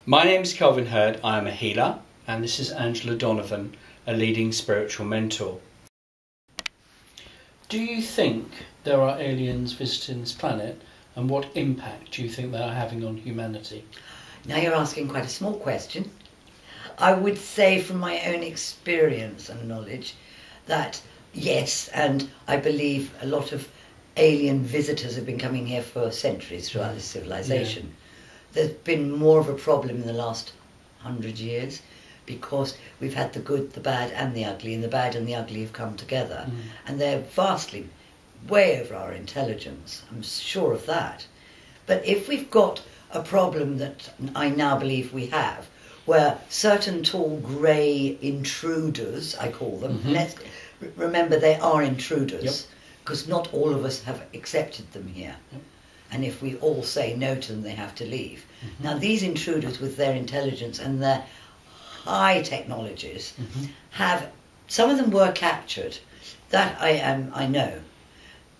My name is Kelvin Heard, I am a healer, and this is Angela Donovan, a leading spiritual mentor. Do you think there are aliens visiting this planet, and what impact do you think they are having on humanity? Now you're asking quite a small question. I would say from my own experience and knowledge that yes, and I believe a lot of alien visitors have been coming here for centuries throughout this civilization. Yeah. There's been more of a problem in the last 100 years because we've had the good, the bad and the ugly, and the bad and the ugly have come together, and they're vastly way over our intelligence. I'm sure of that. But if we've got a problem that I now believe we have, where certain tall grey intruders, I call them, let's remember they are intruders, because not all of us have accepted them here. And if we all say no to them, they have to leave. Now these intruders with their intelligence and their high technologies have, some of them were captured, that I know.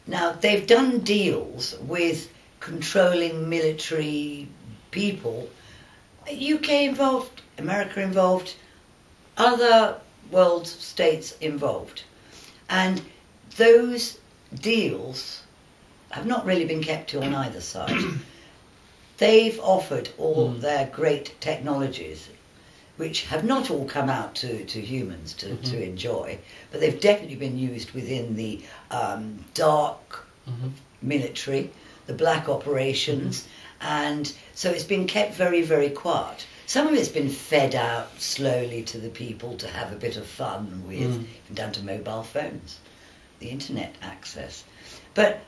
Now they've done deals with controlling military people, UK involved, America involved, other world states involved. And those deals have not really been kept to on either side. They've offered all their great technologies, which have not all come out to humans to enjoy, but they've definitely been used within the dark military, the black operations, and so it's been kept very, very quiet. Some of it's been fed out slowly to the people to have a bit of fun with, even down to mobile phones, the internet access. But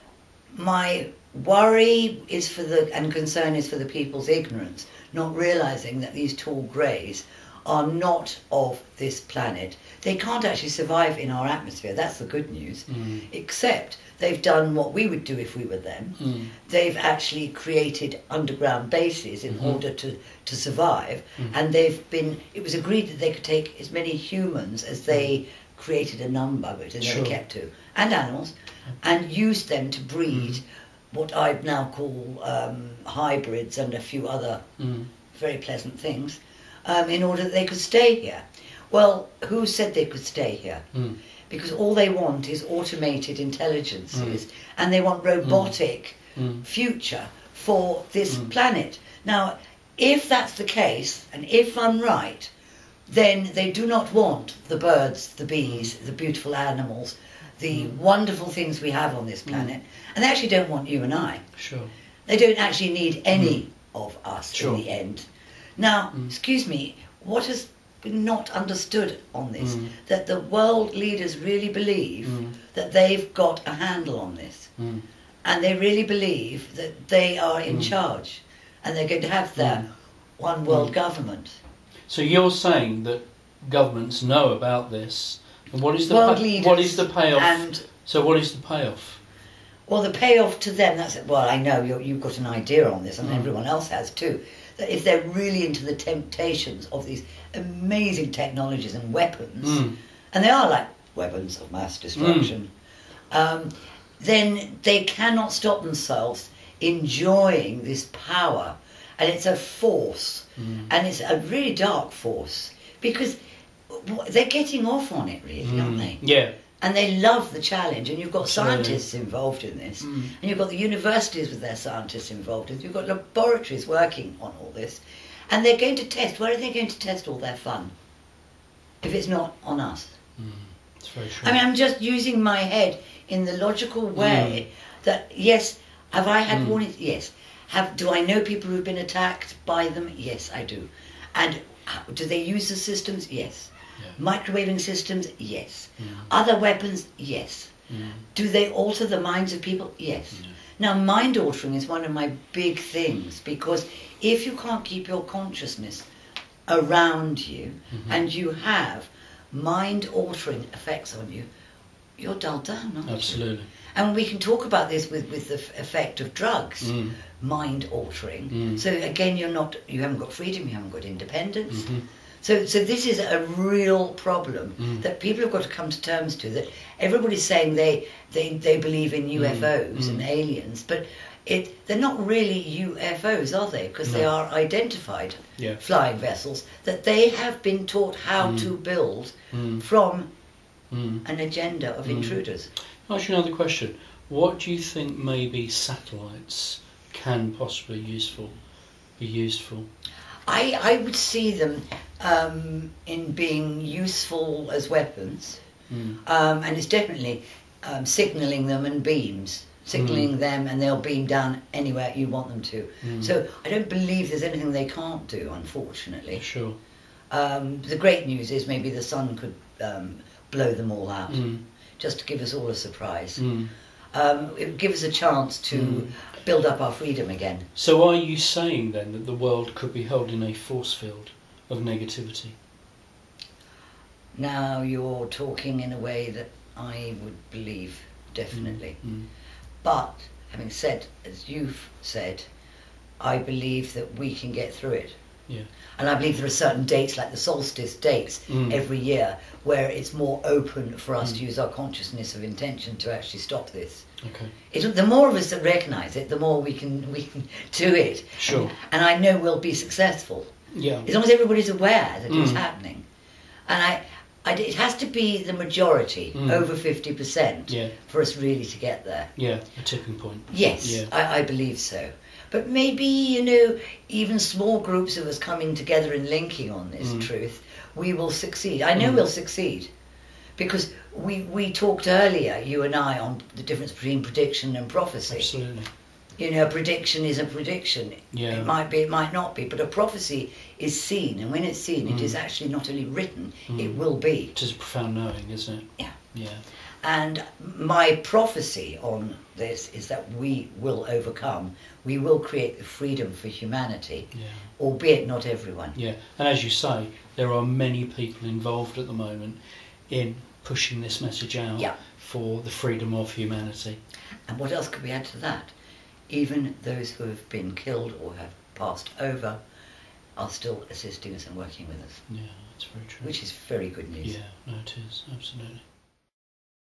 my worry is and concern is for the people's ignorance, not realising that these tall greys are not of this planet. They can't actually survive in our atmosphere, that's the good news, except they've done what we would do if we were them. They've actually created underground bases in order to survive, and it was agreed that they could take as many humans as they created a number, which they never kept to, and animals, and used them to breed what I'd now call hybrids and a few other very pleasant things, in order that they could stay here. Well, who said they could stay here? Because all they want is automated intelligences, and they want robotic future for this planet. Now, if that's the case, and if I'm right, then they do not want the birds, the bees, the beautiful animals, the wonderful things we have on this planet, and they actually don't want you and I. Sure. They don't actually need any of us in the end. Now, excuse me, what has been not understood on this, that the world leaders really believe that they've got a handle on this, and they really believe that they are in charge, and they're going to have their one world government. So you're saying that governments know about this, and what is the payoff? And so what is the payoff? Well, the payoff to them, I know you've got an idea on this, and everyone else has too, that if they're really into the temptations of these amazing technologies and weapons, and they are like weapons of mass destruction, then they cannot stop themselves enjoying this power. And it's a force, and it's a really dark force, because they're getting off on it, really, aren't they? Yeah. And they love the challenge, and you've got scientists involved in this, and you've got the universities with their scientists involved, and you've got laboratories working on all this, and they're going to test. Where are they going to test all their fun if it's not on us? It's very true. I mean, I'm just using my head in the logical way that, yes, have I had warnings? Yes. Do I know people who've been attacked by them? Yes, I do. And do they use the systems? Yes. Microwaving systems? Yes. Other weapons? Yes. Do they alter the minds of people? Yes. Now, mind altering is one of my big things, because if you can't keep your consciousness around you and you have mind altering effects on you, you're dulled down, aren't you? Absolutely. And we can talk about this with the effect of drugs, mind altering. So again, you haven't got freedom, you haven't got independence. So this is a real problem that people have got to come to terms to. That everybody's saying they believe in UFOs and aliens, but they're not really UFOs, are they? Because they are identified flying vessels that they have been taught how to build from an agenda of intruders. I'll ask you another question. What do you think maybe satellites can possibly be used for? I would see them in being useful as weapons, and it's definitely signalling them and beams. Signalling them, and they'll beam down anywhere you want them to. So I don't believe there's anything they can't do, unfortunately. Sure. The great news is maybe the sun could blow them all out, just to give us all a surprise. It would give us a chance to build up our freedom again. So are you saying then that the world could be held in a force field of negativity? Now you're talking in a way that I would believe, definitely. But, having said, as you've said, I believe that we can get through it. Yeah. And I believe there are certain dates, like the solstice dates, every year, where it's more open for us to use our consciousness of intention to actually stop this. Okay. The more of us that recognise it, the more we can do it. Sure. And I know we'll be successful. Yeah. As long as everybody's aware that it's happening. And it has to be the majority, over 50%, for us really to get there. Yeah, a tipping point. Yes, I believe so. But maybe, even small groups of us coming together and linking on this truth, we will succeed. I know we'll succeed. Because we talked earlier, you and I, on the difference between prediction and prophecy. Absolutely. A prediction is a prediction. Yeah. It might be, it might not be, but a prophecy is seen, and when it's seen, it is actually not only written, it will be. It is a profound knowing, isn't it? Yeah. Yeah. And my prophecy on this is that we will overcome. We will create the freedom for humanity, albeit not everyone. Yeah, and as you say, there are many people involved at the moment in pushing this message out for the freedom of humanity. And what else could we add to that? Even those who have been killed or have passed over are still assisting us and working with us. Yeah, that's very true. Which is very good news. Yeah, no, it is, absolutely.